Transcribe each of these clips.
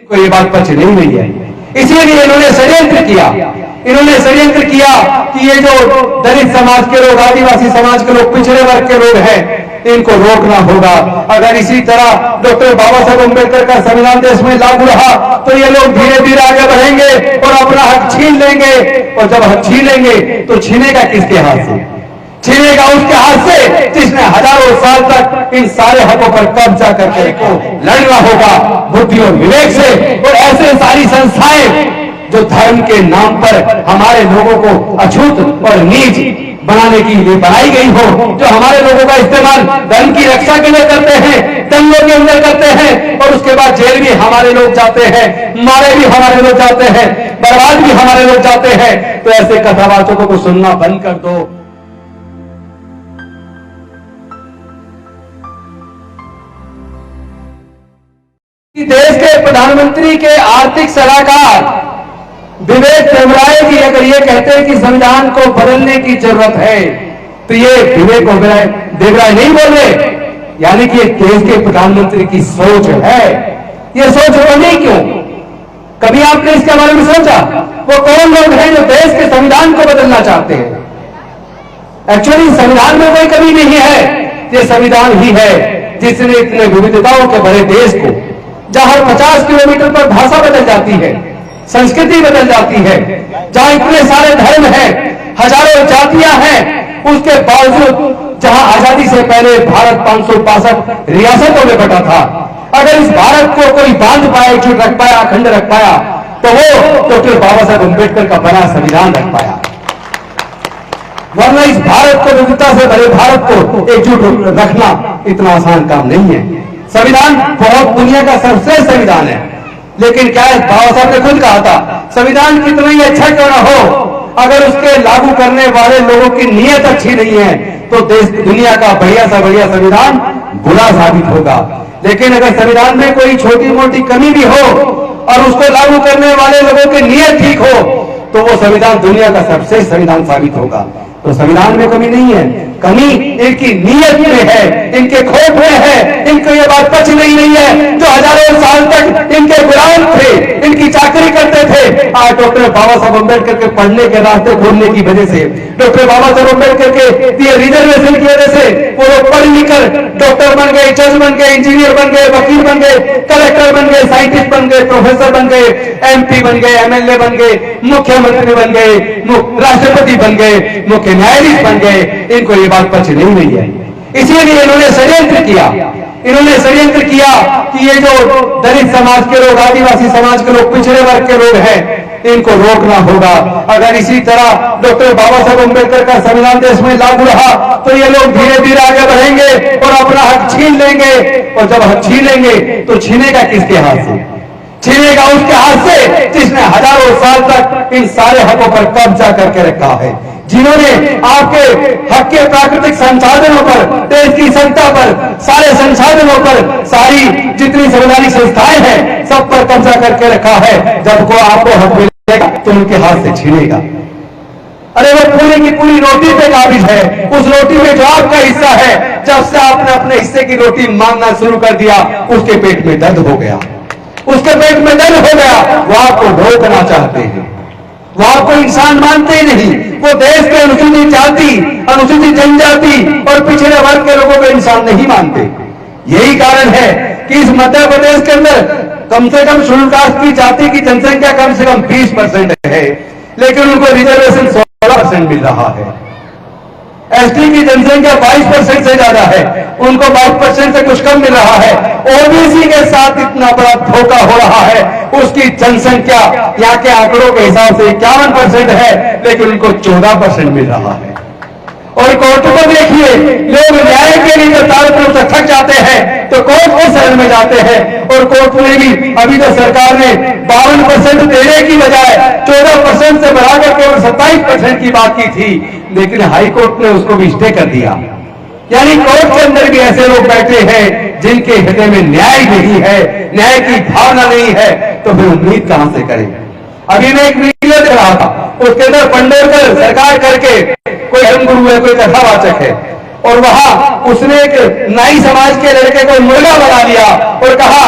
को ये बात पच नहीं रही है, इसीलिए इन्होंने षड्यंत्र किया। इन्होंने षड्यंत्र किया कि ये जो दलित समाज के लोग, आदिवासी समाज के लोग, पिछड़े वर्ग के लोग हैं, इनको रोकना होगा। अगर इसी तरह डॉक्टर बाबा साहब अम्बेडकर का संविधान देश में लागू रहा तो ये लोग धीरे धीरे आगे बढ़ेंगे और अपना हक छीन लेंगे। और जब हक छीनेंगे तो छीनेगा किसके हाथ से? छीनेगा उसके हाथ से जिसने हजारों साल तक इन सारे हकों पर कब्जा करके को लड़ना होगा बुद्धि और विवेक से। और ऐसे सारी संस्थाएं जो धर्म के नाम पर हमारे लोगों को अछूत और नीच बनाने के लिए बनाई गई हो, जो हमारे लोगों का इस्तेमाल धर्म की रक्षा के लिए करते हैं, दंगों के अंदर करते हैं, और उसके बाद जेल भी हमारे लोग जाते हैं, मारे भी हमारे लोग जाते हैं, बर्बाद भी हमारे लोग जाते हैं। तो ऐसे कथावाचकों को सुनना बंद कर दो। देश के प्रधानमंत्री के आर्थिक सलाहकार विवेक देवराय जी अगर ये कहते हैं कि संविधान को बदलने की जरूरत है, तो ये विवेक देवराय नहीं बोल रहे, यानी कि देश के प्रधानमंत्री की सोच है। ये सोच बनी क्यों? कभी आपने इसके बारे में सोचा? वो कौन लोग हैं जो देश के संविधान को बदलना चाहते हैं? एक्चुअली संविधान में कोई कमी नहीं है, ये संविधान ही है जिसने इतने विविधताओं के भरे देश को, जहां 50 किलोमीटर पर भाषा बदल जाती है, संस्कृति बदल जाती है, जहां इतने सारे धर्म हैं, हजारों जातियां हैं, उसके बावजूद जहां आजादी से पहले भारत 562 रियासतों में बटा था, अगर इस भारत को कोई बांध पाया, एकजुट रख पाया, अखंड रख पाया, तो वो डॉक्टर बाबा साहब अम्बेडकर का बना संविधान रख पाया। वरना इस भारत को, विविधता से भरे भारत को एकजुट रखना इतना आसान काम नहीं है। संविधान बहुत दुनिया का सर्वश्रेष्ठ संविधान है, लेकिन क्या है, बाबा साहब ने खुद कहा था, संविधान कितना ही अच्छा क्यों ना हो, अगर उसके लागू करने वाले लोगों की नीयत अच्छी नहीं है तो देश दुनिया का बढ़िया सा बढ़िया संविधान बुरा साबित होगा। लेकिन अगर संविधान में कोई छोटी मोटी कमी भी हो और उसको लागू करने वाले लोगों की नीयत ठीक हो, तो वो संविधान दुनिया का सबसे संविधान साबित होगा। तो संविधान में कमी नहीं है, कमी इनकी नीयत में है, इनके खोट में है। इनको ये बात पच नहीं रही है, जो हजारों साल तक इनके गुलाम थे, इनकी चाकरी करते थे, आज डॉक्टर बाबा साहब अम्बेडकर के पढ़ने के रास्ते खोलने की वजह से, डॉक्टर बाबा साहब अम्बेडकर के दिए रिजर्वेशन की वजह से वो लोग पढ़ लिख कर डॉक्टर बन गए, जज बन गए, इंजीनियर बन गए, वकील बन गए, कलेक्टर बन गए, साइंटिस्ट बन गए, प्रोफेसर बन गए, MP बन गए, MLA बन गए, मुख्यमंत्री बन गए, राष्ट्रपति बन गए, मुख्य न्यायाधीश बन गए। इनको ये बात पच नहीं रही है, इसीलिए इन्होंने षड्यंत्र किया। इन्होंने षड्यंत्र किया कि ये जो दलित समाज के लोग, आदिवासी समाज के लोग, पिछड़े वर्ग के लोग हैं, इनको रोकना होगा। अगर इसी तरह डॉक्टर बाबा साहब अम्बेडकर का संविधान देश में लागू रहा तो ये लोग धीरे धीरे आगे बढ़ेंगे और अपना हक छीन लेंगे। और जब हक छीनेंगे तो छीनेगा किसके हाथ से? छीनेगा उसके हाथ से जिसने हजारों साल तक इन सारे हकों पर कब्जा करके रखा है, जिन्होंने आपके हक के प्राकृतिक संसाधनों पर, देश की सत्ता पर, सारे संसाधनों पर, सारी जितनी संवैधानिक संस्थाएं हैं, सब पर कब्जा करके रखा है। जब को आपको हक मिलेगा तो उनके हाथ से छीनेगा। अरे वो पूरी की पूरी रोटी पे काबिज है, उस रोटी में जो आपका हिस्सा है, जब से आपने अपने हिस्से की रोटी मांगना शुरू कर दिया, उसके पेट में दर्द हो गया, उसके पेट में दर्द हो गया। वो आपको रोकना चाहते हैं, वो आपको इंसान मानते ही नहीं, वो देश के अनुसूचित जाति, अनुसूचित जनजाति और पिछड़े वर्ग के लोगों को इंसान नहीं मानते। यही कारण है कि इस मध्य प्रदेश के अंदर कम से कम शेड्यूल कास्ट की जाति की जनसंख्या कम से कम 20% है, लेकिन उनको रिजर्वेशन 16% मिल रहा है। ST की जनसंख्या 22% से ज्यादा है, उनको 22% से कुछ कम मिल रहा है। OBC के साथ इतना बड़ा धोखा हो रहा है, उसकी जनसंख्या यहाँ के आंकड़ों के हिसाब से 51% है, लेकिन उनको 14% मिल रहा है। और कोर्ट को देखिए, लोग न्याय के लिए चारों तरफ से थक जाते हैं तो कोर्ट के शरण में जाते हैं, और कोर्ट में भी अभी तो सरकार ने 52% देने की बजाय 14% से बढ़ाकर केवल 27% की बात की थी, लेकिन हाईकोर्ट ने उसको भी स्टे कर दिया। यानी कोर्ट के अंदर भी ऐसे लोग बैठे हैं जिनके हृदय में न्याय नहीं है, न्याय की भावना नहीं है, तो फिर उम्मीद कहां से करें। अभी मैं एक वीडियो देख रहा था, उसके अंदर पंडोरकर सरकार करके कोई धर्मगुरु है, कोई कथावाचक है, और वहां उसने एक नाई समाज के लड़के को मुर्गा बना लिया और कहा,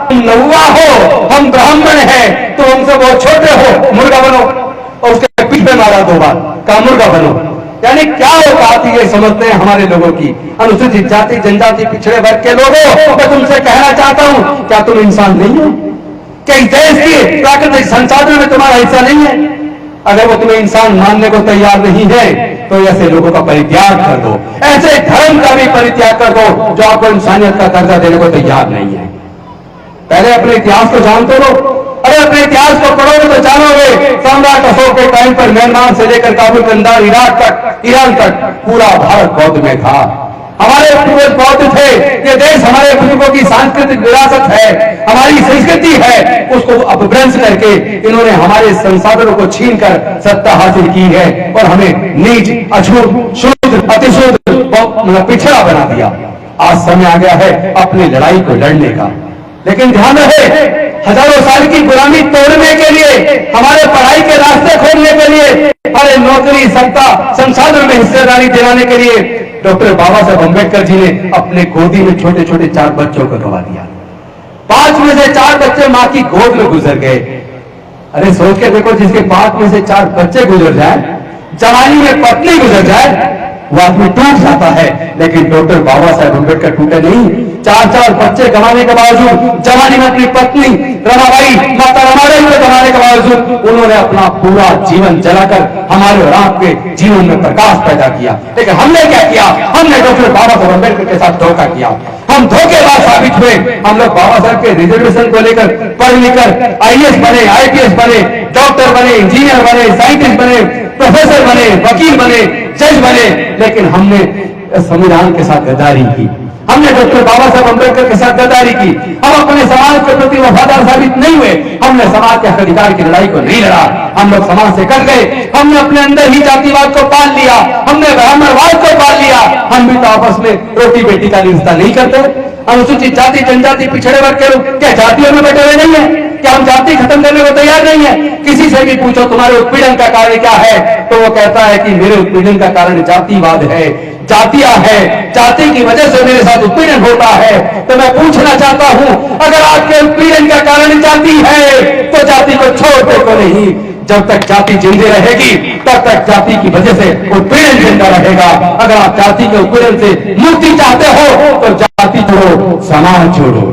तुम नौवा हो, हम बहुत छोटे हो मुर्गा बनो, और उसके पीठ पे मारा 2 बार, कहा मुर्गा बनो। यानी क्या औकात ये समझते हैं हमारे लोगों की। अनुसूचित जाति जनजाति पिछड़े वर्ग के लोगों, मैं तुमसे कहना चाहता हूं, क्या तुम इंसान नहीं हो? क्या इस देश की प्राकृतिक संसाधन में तुम्हारा हिस्सा नहीं है? अगर वो तुम्हें इंसान मानने को तैयार नहीं है तो ऐसे लोगों का परित्याग कर दो, ऐसे धर्म का भी परित्याग कर दो जो आपको इंसानियत का दर्जा देने को तैयार नहीं है। पहले अपने इतिहास को जानते लो। अरे अपने इतिहास को पढ़ोगे तो जानोगे, सम्राट अशोक के टाइम पर म्यांमार से लेकर काबुल कंदार इराक तक, ईरान तक पूरा भारत बौद्ध में था। हमारे पूर्वज बौद्ध थे। ये देश हमारे बुजुर्गों की सांस्कृतिक विरासत है, हमारी संस्कृति है, उसको अपभ्रंश करके इन्होंने हमारे संसाधनों को छीनकर सत्ता हासिल की है और हमें नीच, अछूत, शूद्र, अतिशूद्र, पिछड़ा बना दिया। आज समय आ गया है अपनी लड़ाई को लड़ने का। लेकिन ध्यान रहे, हजारों साल की गुलामी तोड़ने के लिए, हमारे पढ़ाई के रास्ते खोलने के लिए, हमारे नौकरी, सत्ता, संसाधन में हिस्सेदारी दिलाने के लिए डॉक्टर बाबा साहब अम्बेडकर जी ने अपने गोदी में छोटे छोटे 4 बच्चों को गवा दिया। 5 में से 4 बच्चे मां की गोद में गुजर गए। अरे सोच के देखो, जिसके 5 में से 4 बच्चे गुजर जाए, जवानी में पत्नी गुजर जाए, वो आदमी टूट जाता है। लेकिन डॉक्टर बाबा साहब अम्बेडकर टूटे नहीं। 4 बच्चे गंवाने के बावजूद, जवानी में अपनी पत्नी रमाबाई, माता रमाबाई को गंवाने के बावजूद उन्होंने अपना पूरा जीवन जलाकर हमारे और आपके जीवन में प्रकाश पैदा किया। लेकिन हमने क्या किया? हमने डॉक्टर बाबा साहब अम्बेडकर के साथ धोखा किया। हम धोखेबाज साबित हुए। हम लोग बाबा साहब के रिजर्वेशन को लेकर पढ़ लिखकर IAS बने, IPS बने, डॉक्टर बने, इंजीनियर बने, साइंटिस्ट बने, प्रोफेसर बने, वकील बने, जज बने। लेकिन हमने संविधान के साथ गद्दारी की, हमने डॉक्टर बाबा साहब अम्बेडकर के साथ गद्दारी की। हम अपने समाज के प्रति वफादार साबित नहीं हुए। हमने समाज के हक अधिकार की लड़ाई को नहीं लड़ा। हम लोग समाज से कट गए। हमने अपने अंदर ही जातिवाद को पाल लिया, हमने ब्राह्मणवाद को पाल लिया। हम भी तो आपस में रोटी बेटी का रिश्ता नहीं करते। अनुसूचित जाति जनजाति पिछड़े वर्ग के लोग क्या जातियों में बैठे हुए नहीं है? क्या हम जाति खत्म करने को तैयार नहीं है? किसी से भी पूछो तुम्हारे उत्पीड़न का कारण क्या है, तो वो कहता है कि मेरे उत्पीड़न का कारण जातिवाद है, जातियां है, जाति की वजह से मेरे साथ उत्पीड़न होता है। तो मैं पूछना चाहता हूं, अगर आपके उत्पीड़न का कारण जाति है तो जाति को छोड़ते को नहीं। जब तक जाति जिंदी रहेगी तब तक जाति की वजह से उत्पीड़न जिंदा रहेगा। अगर आप जाति के उत्पीड़न से मुक्ति चाहते हो तो जाति छोड़ो, समाज छोड़ो।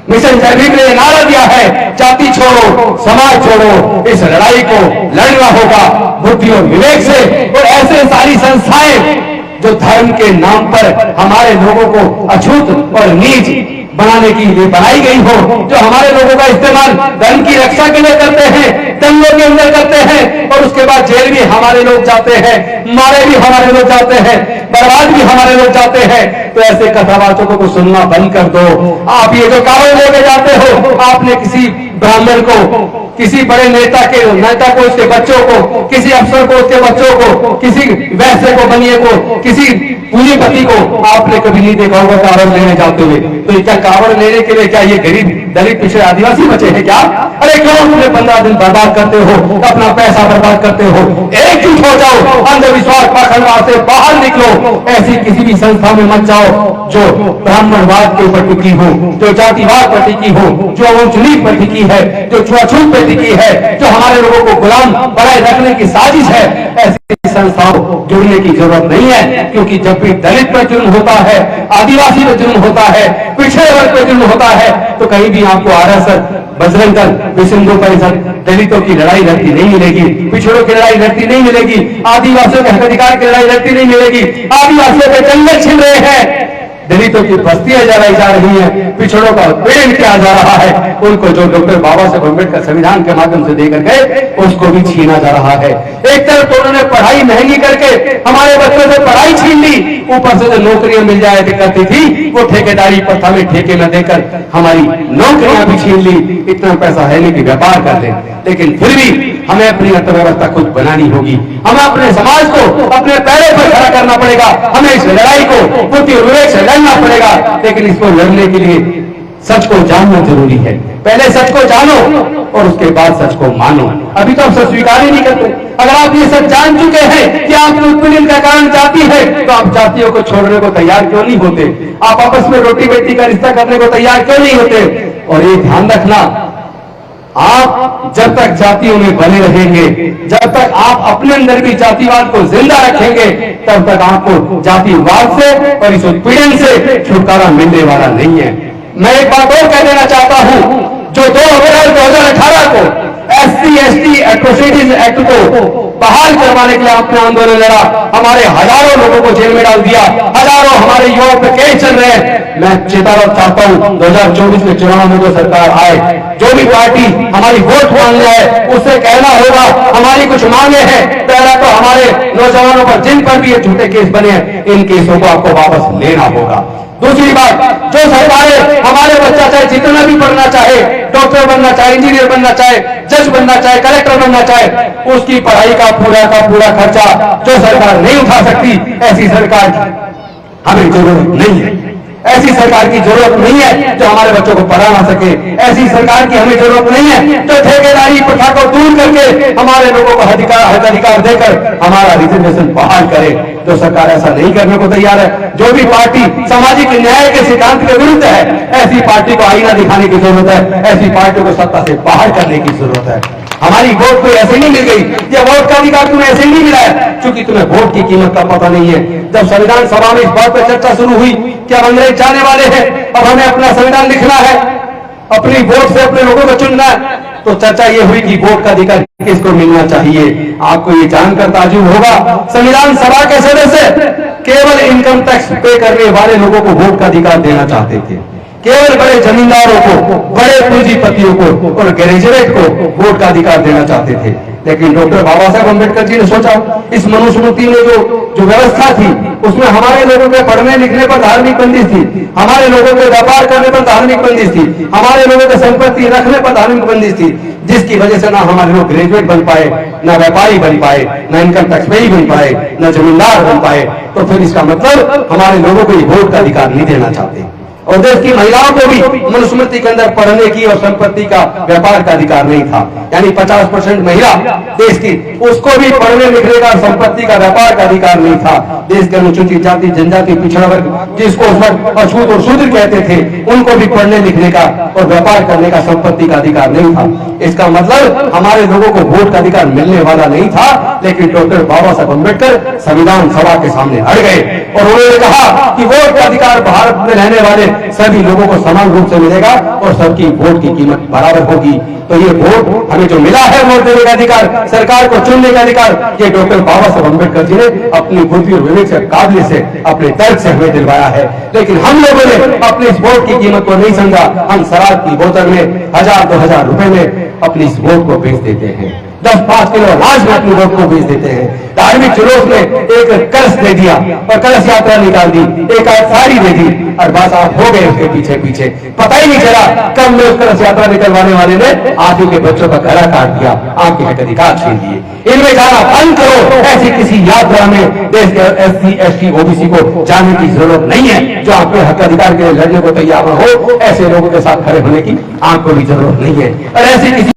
मिशन जयभीम ने नारा दिया है, जाति छोड़ो, समाज छोड़ो। इस लड़ाई को लड़ना होगा बुद्धि और विवेक से। और ऐसे सारी संस्थाएं जो धर्म के नाम पर हमारे लोगों को अछूत और नीच बनाने के लिए बनाई गई हो, जो हमारे लोगों का इस्तेमाल धर्म की रक्षा के लिए करते हैं, दंगों के अंदर करते हैं, और उसके बाद जेल भी हमारे लोग जाते हैं, मारे भी हमारे लोग जाते हैं, बर्बाद भी हमारे लोग जाते हैं। तो ऐसे कथावाचकों को सुनना बंद कर दो। आप ये जो कारण लेके जाते हो, आपने किसी ब्राह्मण को, किसी बड़े नेता को, उसके बच्चों को, किसी अफसर को उसके बच्चों को, किसी वैश्य को, बनिए को, किसी पूंजीपति को आपने कभी नहीं देखा होगा कावड़ लेने जाते हुए। तो क्या कावड़ लेने के लिए क्या ये गरीब दलित पिछड़े आदिवासी बचे हैं क्या? अरे क्यों अपने 15 दिन बर्बाद करते हो, अपना पैसा बर्बाद करते हो? एकजुट हो जाओ, अंधविश्वास पाखंडवाद से बाहर निकलो। ऐसी किसी भी संस्था में मत जाओ जो ब्राह्मणवाद के ऊपर टिकी हो, जो जातिवाद पर टिकी हो, जो ऊंच नीच पर टिकी है, जो छुआछूत पर टिकी है, जो हमारे लोगों को गुलाम बनाए रखने की साजिश है। ऐसी संस्थाओं जुड़ने की जरूरत नहीं है, क्योंकि जब भी दलित पर जुर्म होता है, आदिवासी पर जुर्म होता है, पिछड़े वर्ग पर जुर्म होता है, तो कहीं भी आपको RSS, बजरंग दल, विश्व हिंदू परिषद दलितों की लड़ाई लड़ती नहीं मिलेगी, पिछड़ों की लड़ाई लड़ती नहीं मिलेगी, आदिवासियों के हक अधिकार की लड़ाई लड़ती नहीं मिलेगी। आदिवासियों के जंगल छिन रहे हैं, दलितों की बस्तियां जलाई जा रही हैं, पिछड़ों का उत्पीड़न किया जा रहा है, उनको जो डॉक्टर बाबा साहब अम्बेडकर संविधान के माध्यम से देकर गए उसको भी छीना जा रहा है। एक तरफ तो उन्होंने पढ़ाई महंगी करके हमारे बच्चों से पढ़ाई छीन ली, ऊपर से जो नौकरियां मिल जाए करती थी वो ठेकेदारी प्रथा में ठेके में देकर हमारी नौकरियां भी छीन ली। इतना पैसा है नहीं कि व्यापार कर ले, लेकिन फिर भी हमें अपनी अर्थव्यवस्था खुद बनानी होगी। हमें अपने समाज को अपने पैरों पर खड़ा करना पड़ेगा। हमें इस लड़ाई को बुद्धि और विवेक से लड़ना पड़ेगा, लेकिन इसको लड़ने के लिए सच को जानना जरूरी है। पहले सच को जानो और उसके बाद सच को मानो। अभी तो आप सच स्वीकार ही नहीं करते। अगर आप ये सच जान चुके हैं कि आपके उत्पीड़न का कारण जाति है, तो आप जातियों को छोड़ने को तैयार क्यों नहीं होते? आप आपस में रोटी बेटी का रिश्ता करने को तैयार क्यों नहीं होते? और ये ध्यान रखना, आप जब तक जातियों में बने रहेंगे, जब तक आप अपने अंदर भी जातिवाद को जिंदा रखेंगे, तब तक आपको जातिवाद से और इस उत्पीड़न से छुटकारा मिलने वाला नहीं है। मैं एक बात और कह देना चाहता हूं, जो 2 अप्रैल 2018 को SC/ST एट्रोसिटीज एक्ट को बहाल करवाने के लिए आपने आंदोलन लड़ा, हमारे हजारों लोगों को जेल में डाल दिया, हजारों हमारे युवाओं पे केस चल रहे हैं। मैं चेतावनी चाहता हूं, 2024 के चुनाव में जो सरकार आए, जो भी पार्टी हमारी वोट मांगने आए, उससे कहना होगा हमारी कुछ मांगे हैं। पहला तो हमारे नौजवानों पर, जिन पर भी ये झूठे केस बने हैं, इन केसों को आपको वापस लेना होगा। दूसरी बात, जो सरकारें हमारे बच्चा चाहे जितना भी पढ़ना चाहे, डॉक्टर बनना चाहे, इंजीनियर बनना चाहे, जज बनना चाहे, कलेक्टर बनना चाहे, उसकी पढ़ाई का पूरा खर्चा जो सरकार नहीं उठा सकती, ऐसी सरकार की हमें जरूरत नहीं है। ऐसी सरकार की जरूरत नहीं है जो हमारे बच्चों को पढ़ा ना सके। ऐसी सरकार की हमें जरूरत नहीं है जो ठेकेदारी प्रथा को दूर करके हमारे लोगों को अधिकार देकर हमारा रिजर्वेशन बहाल करे। जो सरकार ऐसा नहीं करने को तैयार है, जो भी पार्टी सामाजिक न्याय के सिद्धांत के विरुद्ध है, ऐसी पार्टी को आईना दिखाने की जरूरत है, ऐसी पार्टी को सत्ता से बाहर करने की जरूरत है। हमारी वोट कोई ऐसे नहीं मिल गई, ये वोट का अधिकार तुम्हें ऐसे नहीं मिला है क्योंकि तुम्हें वोट की कीमत का पता नहीं है। जब संविधान सभा में इस बात पर चर्चा शुरू हुई कि अब अंग्रेज जाने वाले हैं, अब हमें अपना संविधान लिखना है, अपनी वोट से अपने लोगों को चुनना है, तो चर्चा ये हुई कि वोट का अधिकार किसको मिलना चाहिए। आपको ये जानकर ताज्जुब होगा, संविधान सभा के सदस्य केवल इनकम टैक्स पे करने वाले लोगों को वोट का अधिकार देना चाहते थे। केवल बड़े जमींदारों को, बड़े पूंजीपतियों को और ग्रेजुएट को वोट का अधिकार देना चाहते थे। लेकिन डॉक्टर बाबा साहब अम्बेडकर जी ने सोचा, इस मनुस्मृति में जो व्यवस्था थी, उसमें हमारे लोगों के पढ़ने लिखने पर धार्मिक बंदिश थी, हमारे लोगों के व्यापार करने पर धार्मिक बंदिश थी, हमारे लोगों के संपत्ति रखने पर धार्मिक बंदिश थी, जिसकी वजह से ना हमारे लोग ग्रेजुएट बन पाए, ना व्यापारी बन पाए, ना इनकम टैक्स पेई बन पाए, ना जमींदार बन पाए। तो फिर इसका मतलब हमारे लोगों को ये वोट का अधिकार नहीं देना चाहते। और देश की महिलाओं को भी मनुस्मृति के अंदर पढ़ने की और संपत्ति का व्यापार का अधिकार नहीं था। यानी 50% महिला देश की, उसको भी पढ़ने लिखने का, संपत्ति का व्यापार का अधिकार नहीं था। देश के अनुसूचित जाति, जनजाति, पिछड़ा वर्ग, जिसको उस वक्त अछूत और शूद्र कहते थे, उनको भी पढ़ने लिखने का और व्यापार करने का, संपत्ति का अधिकार नहीं था। इसका मतलब हमारे लोगों को वोट का अधिकार मिलने वाला नहीं था। लेकिन डॉक्टर बाबा साहब अम्बेडकर संविधान सभा के सामने अड़ गए और उन्होंने कहा कि वोट का अधिकार भारत में रहने वाले सभी लोगों को समान रूप से मिलेगा और सबकी वोट की कीमत बराबर होगी। तो ये वोट हमें जो मिला है, वोट देने का अधिकार, सरकार को चुनने का अधिकार, ये डॉक्टर बाबा साहब अम्बेडकर जी ने अपनी बुद्धि और विवेक से, काबिलियत से, अपने तर्क से हमें दिलवाया है। लेकिन हम लोगों ने अपनी इस वोट की कीमत को नहीं समझा। हम शराब की बोतल में 1000-2000 रुपए में अपनी इस वोट को बेच देते हैं, 10-5 किलो अनाज में अपनी वोट को बेच देते हैं। धार्मिक जुलूस में एक कलश दे दिया और कलश यात्रा निकाल दी, एक साड़ी दे दी और बस आप हो गए उसके पीछे पीछे। पता ही नहीं चला कब में उस कलश यात्रा निकलवाने वाले ने आदमी के बच्चों का गला काट दिया, आपके हक अधिकार छीन लिए। इनमें जाना बंद करो। ऐसी किसी यात्रा में देश के SC, ST, OBC को जाने की जरूरत नहीं है। जो आपके हक अधिकार के लिए लड़ने को तैयार हो, ऐसे लोगों के साथ खड़े होने की आपको भी जरूरत नहीं है। और ऐसी किसी